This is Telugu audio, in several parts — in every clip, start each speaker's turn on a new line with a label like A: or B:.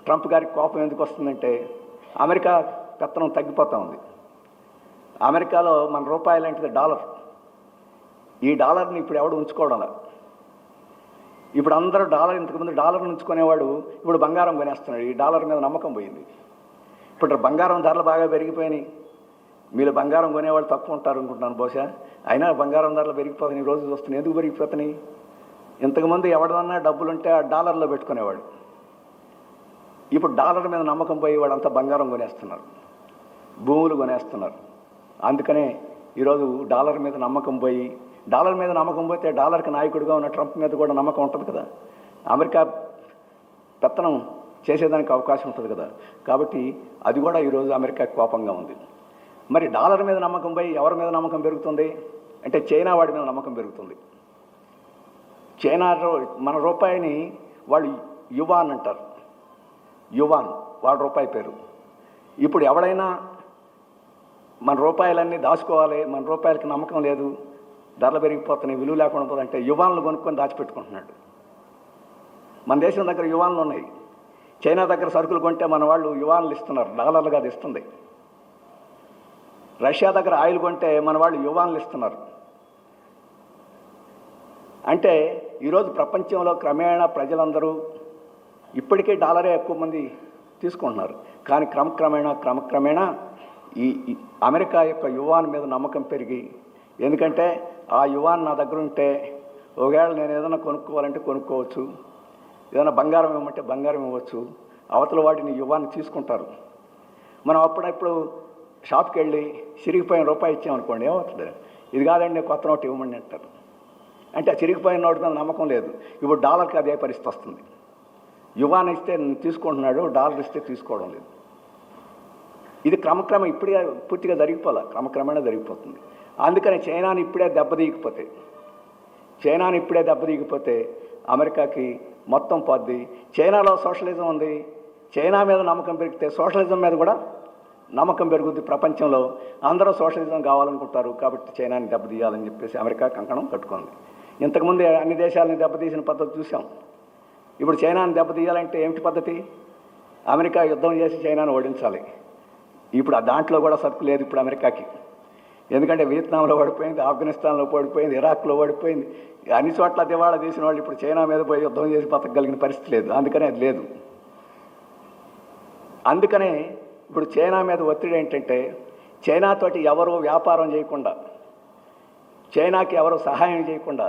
A: ట్రంప్ గారికి కోపం ఎందుకు వస్తుందంటే అమెరికా పెత్తనం తగ్గిపోతూ ఉంది. అమెరికాలో మన రూపాయి లాంటిది డాలర్. ఈ డాలర్ని ఇప్పుడు ఎవడు ఉంచుకోవడంలా. ఇప్పుడు అందరూ డాలర్, ఇంతకుముందు డాలర్ని ఉంచుకునేవాడు ఇప్పుడు బంగారం కొనేస్తున్నాడు. ఈ డాలర్ మీద నమ్మకం పోయింది. ఇప్పుడు బంగారం ధరలు బాగా పెరిగిపోయినాయి. మీరు బంగారం కొనేవాళ్ళు తక్కువ ఉంటారు అనుకుంటున్నాను బహుశా. అయినా బంగారం ధరలు పెరిగిపోతున్నాయి. ఈ రోజు చూస్తున్నాయి. ఎందుకు పెరిగిపోతున్నాయి? ఇంతకుముందు ఎవడన్నా డబ్బులుంటే ఆ డాలర్లో పెట్టుకునేవాడు. ఇప్పుడు డాలర్ మీద నమ్మకం పోయి వాడంతా బంగారం కొనేస్తున్నారు, భూములు కొనేస్తున్నారు. అందుకనే ఈరోజు డాలర్ మీద నమ్మకం పోయి, డాలర్ మీద నమ్మకం పోతే డాలర్కి నాయకుడిగా ఉన్న ట్రంప్ మీద కూడా నమ్మకం ఉంటుంది కదా. అమెరికా పెత్తనం చేసేదానికి అవకాశం ఉంటుంది కదా. కాబట్టి అది కూడా ఈరోజు అమెరికా కోపంగా ఉంది. మరి డాలర్ మీద నమ్మకం పోయి ఎవరి మీద నమ్మకం పెరుగుతుంది అంటే చైనా వాడి మీద నమ్మకం పెరుగుతుంది. చైనా మన రూపాయిని వాళ్ళు యువాన్ అంటారు. యువాన్ వాడి రూపాయి పేరు. ఇప్పుడు ఎవడైనా మన రూపాయలన్నీ దాచుకోవాలి, మన రూపాయలకి నమ్మకం లేదు, ధరలు పెరిగిపోతున్నాయి, విలువ లేకుండా పోతుందంటే యువాన్లు కొనుక్కొని దాచిపెట్టుకుంటున్నాడు. మన దేశం దగ్గర యువాన్లు ఉన్నాయి. చైనా దగ్గర సరుకులు కొంటే మన వాళ్ళు యువాన్లు ఇస్తున్నారు, డాలర్లుగా అది ఇస్తుంది. రష్యా దగ్గర ఆయిల్ కొంటే మన వాళ్ళు యువాన్లు ఇస్తున్నారు. అంటే ఈరోజు ప్రపంచంలో క్రమేణా ప్రజలందరూ ఇప్పటికే డాలరే ఎక్కువ మంది తీసుకుంటున్నారు. కానీ క్రమక్రమేణా ఈ అమెరికా యొక్క యువాన్ మీద నమ్మకం పెరిగి, ఎందుకంటే ఆ యువాన్ నా దగ్గర ఉంటే ఒకవేళ నేను ఏదైనా కొనుక్కోవాలంటే కొనుక్కోవచ్చు, ఏదైనా బంగారం ఇవ్వమంటే బంగారం ఇవ్వచ్చు, అవతల వాటిని యువాన్ని తీసుకుంటారు. మనం అప్పుడప్పుడు షాప్కి వెళ్ళి చిరిగిపోయిన రూపాయి ఇచ్చామనుకోండి, ఏమవుతుంది? ఇది కాదండి కొత్త నోటు ఇవ్వమని అంటారు. అంటే ఆ చిరిగిపోయిన నోటు మీద నమ్మకం లేదు. ఇప్పుడు డాలర్కి అదే పరిస్థితి వస్తుంది. యువాన్ ఇస్తే తీసుకుంటున్నాడు, డాలర్ ఇస్తే తీసుకోవడం లేదు. ఇది క్రమక్రమం ఇప్పుడే పూర్తిగా జరిగిపోలే, క్రమక్రమేణా జరిగిపోతుంది. అందుకని చైనాని ఇప్పుడే దెబ్బతీయకపోతే అమెరికాకి మొత్తం పోద్ది. చైనాలో సోషలిజం ఉంది. చైనా మీద నమ్మకం పెరిగితే సోషలిజం మీద కూడా నమ్మకం పెరుగుద్ది. ప్రపంచంలో అందరూ సోషలిజం కావాలనుకుంటారు. కాబట్టి చైనాని దెబ్బతీయాలని చెప్పేసి అమెరికా కంకణం కట్టుకుంది. ఇంతకుముందు అన్ని దేశాలని దెబ్బతీసిన పద్ధతి చూసాం. ఇప్పుడు చైనాని దెబ్బతీయాలంటే ఏమిటి పద్ధతి? అమెరికా యుద్ధం చేసి చైనాను ఓడించాలి. ఇప్పుడు దాంట్లో కూడా సరుకు లేదు ఇప్పుడు అమెరికాకి. ఎందుకంటే వియత్నాంలో ఓడిపోయింది, ఆఫ్ఘనిస్తాన్లో ఓడిపోయింది, ఇరాక్లో ఓడిపోయింది. అన్ని చోట్ల దివాళా తీసిన వాళ్ళు ఇప్పుడు చైనా మీద పోయి యుద్ధం చేసి బతకగలిగిన పరిస్థితి లేదు. అందుకనే అది లేదు. అందుకనే ఇప్పుడు చైనా మీద ఒత్తిడి ఏంటంటే చైనాతోటి ఎవరు వ్యాపారం చేయకుండా, చైనాకి ఎవరు సహాయం చేయకుండా,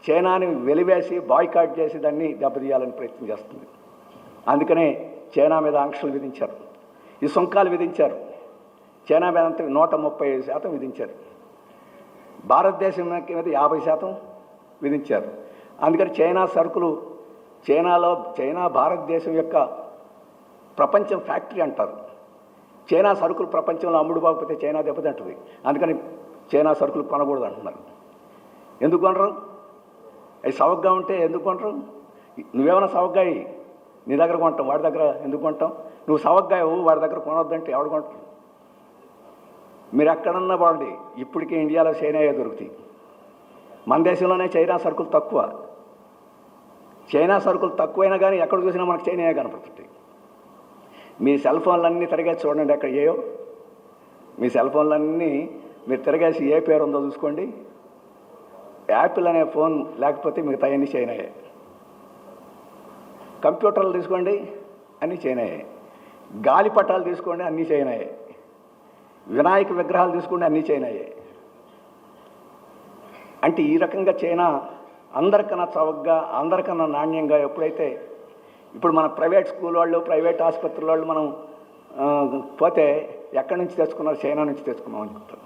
A: చైనాని వెలివేసి బాయ్కాట్ చేసి దాన్ని దెబ్బతీయాలని ప్రయత్నం చేస్తుంది. అందుకనే చైనా మీద ఆంక్షలు విధించారు, ఈ సుంకాలు విధించారు. చైనా మీద అంతా 135% విధించారు. భారతదేశం మీద 50% విధించారు. అందుకని చైనా సరుకులు చైనా భారతదేశం యొక్క ప్రపంచం ఫ్యాక్టరీ అంటారు. చైనా సరుకులు ప్రపంచంలో అమ్ముడు పోకపోతే చైనా దెబ్బతింటుంది. అందుకని చైనా సరుకులు కొనకూడదు అంటున్నారు. ఎందుకు కొనరు? అవి సవగ్గా ఉంటే ఎందుకు కొనరు? నువ్వేమైనా సవగ్గాయి నీ దగ్గర కొంటాం, వాడి దగ్గర ఎందుకు కొంటాం? నువ్వు సవగ్గాయవు, వాడి దగ్గర కొనొద్దంటే ఎవడు కొంటారు? మీరు ఎక్కడన్నా బాగుండి ఇప్పటికీ ఇండియాలో చైనాయే దొరుకుతాయి. మన దేశంలోనే చైనా సరుకులు తక్కువ. చైనా సరుకులు తక్కువైనా కానీ ఎక్కడ చూసినా మనకు చైనాయే కనపడుతుంటాయి. మీ సెల్ ఫోన్లన్నీ తిరగేసి చూడండి, ఎక్కడ ఏయో మీ సెల్ ఫోన్లన్నీ మీరు తిరగేసి ఏ పేరు ఉందో చూసుకోండి. యాపిల్ అనే ఫోన్ లేకపోతే మిగతా అన్నీ చైనాయే. కంప్యూటర్లు తీసుకోండి, అన్నీ చైనాయే. గాలిపటాలు తీసుకోండి, అన్నీ చైనాయే. వినాయక విగ్రహాలు తీసుకోండి, అన్నీ చైనాయే. అంటే ఈ రకంగా చైనా అందరికన్నా చవకగా, అందరికన్నా నాణ్యంగా ఎప్పుడైతే ఇప్పుడు మన ప్రైవేట్ స్కూల్ వాళ్ళు, ప్రైవేట్ ఆసుపత్రుల వాళ్ళు మనం పోతే ఎక్కడి నుంచి తెచ్చుకున్నారు? చైనా నుంచి తెచ్చుకున్నాం అని చెప్తారు.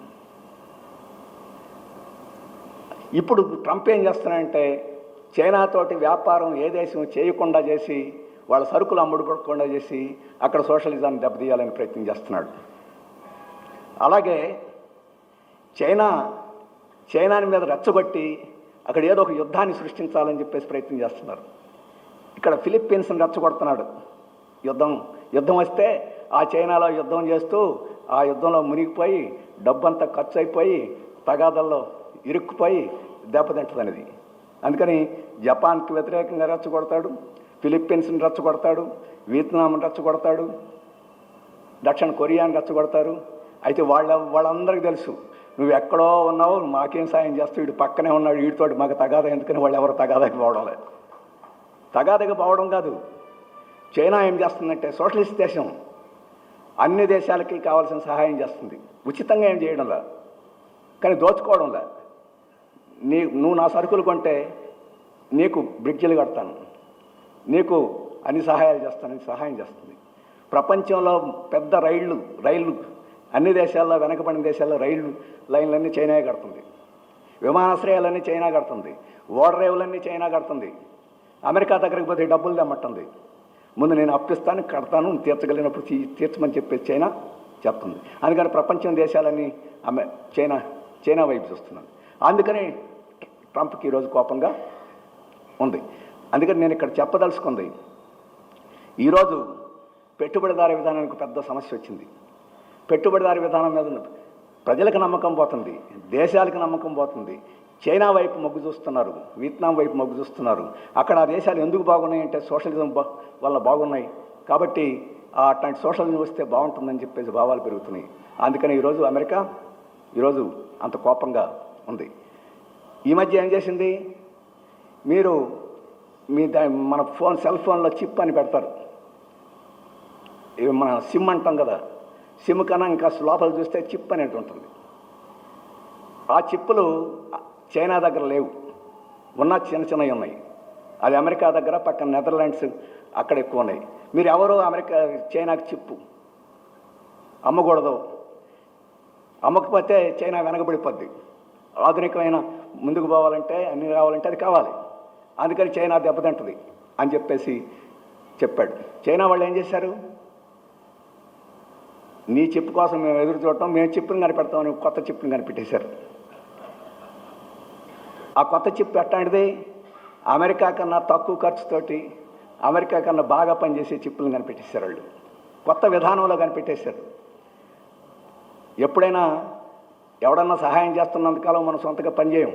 A: ఇప్పుడు ట్రంప్ ఏం చేస్తున్నాడంటే చైనాతోటి వ్యాపారం ఏ దేశం చేయకుండా చేసి, వాళ్ళ సరుకులు అమ్ముడుపడకుండా చేసి అక్కడ సోషలిజాన్ని దెబ్బతీయాలని ప్రయత్నం చేస్తున్నాడు. అలాగే చైనాని మీద రెచ్చగొట్టి అక్కడ ఏదో ఒక యుద్ధాన్ని సృష్టించాలని చెప్పేసి ప్రయత్నం చేస్తున్నారు. ఇక్కడ ఫిలిప్పీన్స్ని రెచ్చగొడుతున్నాడు. యుద్ధం వస్తే ఆ చైనాలో యుద్ధం చేస్తూ ఆ యుద్ధంలో మునిగిపోయి డబ్బంతా ఖర్చు అయిపోయి తగాదల్లో ఇరుక్కుపోయి దెబ్బతింటుంది అనేది. అందుకని జపాన్కి వ్యతిరేకంగా రెచ్చగొడతాడు, ఫిలిప్పీన్స్ని రెచ్చగొడతాడు, వియత్నాంని రెచ్చగొడతాడు, దక్షిణ కొరియాని రెచ్చగొడతారు. అయితే వాళ్ళందరికీ తెలుసు నువ్వు ఎక్కడో ఉన్నావు, మాకేం సాయం చేస్తావు, వీడు పక్కనే ఉన్నాడు, వీడితోటి మాకు తగాదా ఎందుకని వాళ్ళు ఎవరు తగాదాకి పోవడం లేదు. తగాదాకి పోవడం కాదు. చైనా ఏం చేస్తుందంటే సోషలిస్ట్ దేశం, అన్ని దేశాలకి కావాల్సిన సహాయం చేస్తుంది, ఉచితంగా ఏం చేయడంలా, కానీ దోచుకోవడంలా. నువ్వు నా సరుకులు కొంటే నీకు బ్రిడ్జిలు కడతాను, నీకు అన్ని సహాయాలు చేస్తానని సహాయం చేస్తుంది. ప్రపంచంలో పెద్ద రైళ్ళు అన్ని దేశాల్లో, వెనకబడిన దేశాల్లో రైళ్ళు లైన్లన్నీ చైనా కడుతుంది, విమానాశ్రయాలన్నీ చైనా కడుతుంది, ఓడరేవులన్నీ చైనా కడుతుంది. అమెరికా దగ్గరికి పోతే డబ్బులు తెమ్మంటుంది. ముందు నేను అప్పిస్తాను, కడతాను, తీర్చగలిగినప్పుడు తీర్చమని చెప్పేసి చైనా చెప్తుంది. అందుకని ప్రపంచం దేశాలన్నీ చైనా వైపు చూస్తున్నాను. అందుకని ట్రంప్కి ఈరోజు కోపంగా ఉంది. అందుకని నేను ఇక్కడ చెప్పదలుచుకుంది, ఈరోజు పెట్టుబడిదారీ విధానానికి పెద్ద సమస్య వచ్చింది. పెట్టుబడిదారీ విధానం మీద ప్రజలకు నమ్మకం పోతుంది, దేశాలకు నమ్మకం పోతుంది. చైనా వైపు మొగ్గు చూస్తున్నారు, వియత్నాం వైపు మొగ్గు చూస్తున్నారు. అక్కడ ఆ దేశాలు ఎందుకు బాగున్నాయి అంటే సోషలిజం వల్ల బాగున్నాయి కాబట్టి అట్లాంటి సోషలిజం వస్తే బాగుంటుందని చెప్పేసి భావాలు పెరుగుతున్నాయి. అందుకని ఈరోజు అమెరికా ఈరోజు అంత కోపంగా ఉంది. ఈ మధ్య ఏం చేసింది, మీరు మన సెల్ ఫోన్లో చిప్ అని పెడతారు, ఇవి మన సిమ్ అంటాం కదా, సిమ్ కన్నా ఇంకా లోపల చూస్తే చిప్ అనేది ఉంటుంది. ఆ చిప్పులు చైనా దగ్గర లేవు, ఉన్న చిన్నవి ఉన్నాయి. అది అమెరికా దగ్గర, పక్కన నెదర్లాండ్స్ అక్కడ ఎక్కువ ఉన్నాయి. మీరు ఎవరో చైనాకి చిప్పు అమ్మకూడదు, అమ్మకపోతే చైనా వెనకబడిపోద్ది. ఆధునికమైన ముందుకు పోవాలంటే అన్ని కావాలంటే అది కావాలి, అందుకని చైనా దెబ్బతింటుంది అని చెప్పేసి చెప్పాడు. చైనా వాళ్ళు ఏం చేశారు, నీ చిప్ కోసం మేము ఎదురు చూడటం, మేము చిప్పుని కనిపెడతామని కొత్త చిప్పుని కనిపెట్టేశారు. ఆ కొత్త చిప్ ఎట్లాంటిది, అమెరికా కన్నా తక్కువ ఖర్చుతోటి అమెరికా కన్నా బాగా పనిచేసే చిప్పులను కనిపెట్టేశారు. వాళ్ళు కొత్త విధానంలో కనిపెట్టేశారు. ఎప్పుడైనా ఎవడన్నా సహాయం చేస్తున్నంతకాలం మనం సొంతగా పనిచేయం.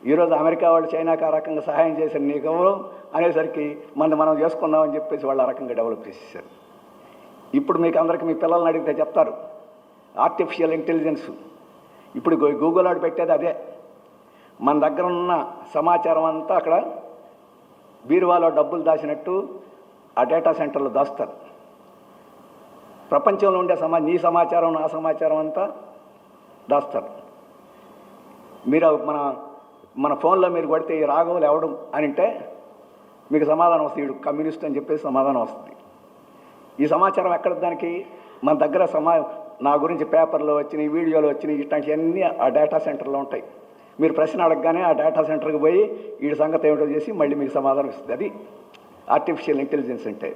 A: ఈరోజు అమెరికా వాళ్ళు చైనాకి ఆ రకంగా సహాయం చేశారు, నీకు ఎవరు అనేసరికి మనం చేసుకుందామని చెప్పేసి వాళ్ళు ఆ రకంగా డెవలప్ చేసేసారు. ఇప్పుడు మీకు అందరికీ మీ పిల్లల్ని అడిగితే చెప్తారు ఆర్టిఫిషియల్ ఇంటెలిజెన్స్. ఇప్పుడు గూగుల్ వాడు పెట్టేది అదే. మన దగ్గర ఉన్న సమాచారం అంతా అక్కడ బీరువాలో డబ్బులు దాచినట్టు ఆ డేటా సెంటర్లో దాస్తారు. ప్రపంచంలో ఉండే నీ సమాచారం నా సమాచారం అంతా దాస్తారు. మీరు మన ఫోన్లో మీరు కొడితే ఈ రాఘవులు ఎవడం అని అంటే మీకు సమాధానం వస్తుంది, వీడు కమ్యూనిస్ట్ అని చెప్పేసి సమాధానం వస్తుంది. ఈ సమాచారం ఎక్కడ దానికి మన దగ్గర నా గురించి పేపర్లో వచ్చినాయి, వీడియోలో వచ్చినాయి, ఇట్లాంటివన్నీ ఆ డేటా సెంటర్లో ఉంటాయి. మీరు ప్రశ్న అడగగానే ఆ డేటా సెంటర్కి పోయి వీడి సంగతి ఏమిటో చేసి మళ్ళీ మీకు సమాధానం ఇస్తుంది. అది ఆర్టిఫిషియల్ ఇంటెలిజెన్స్ అంటే.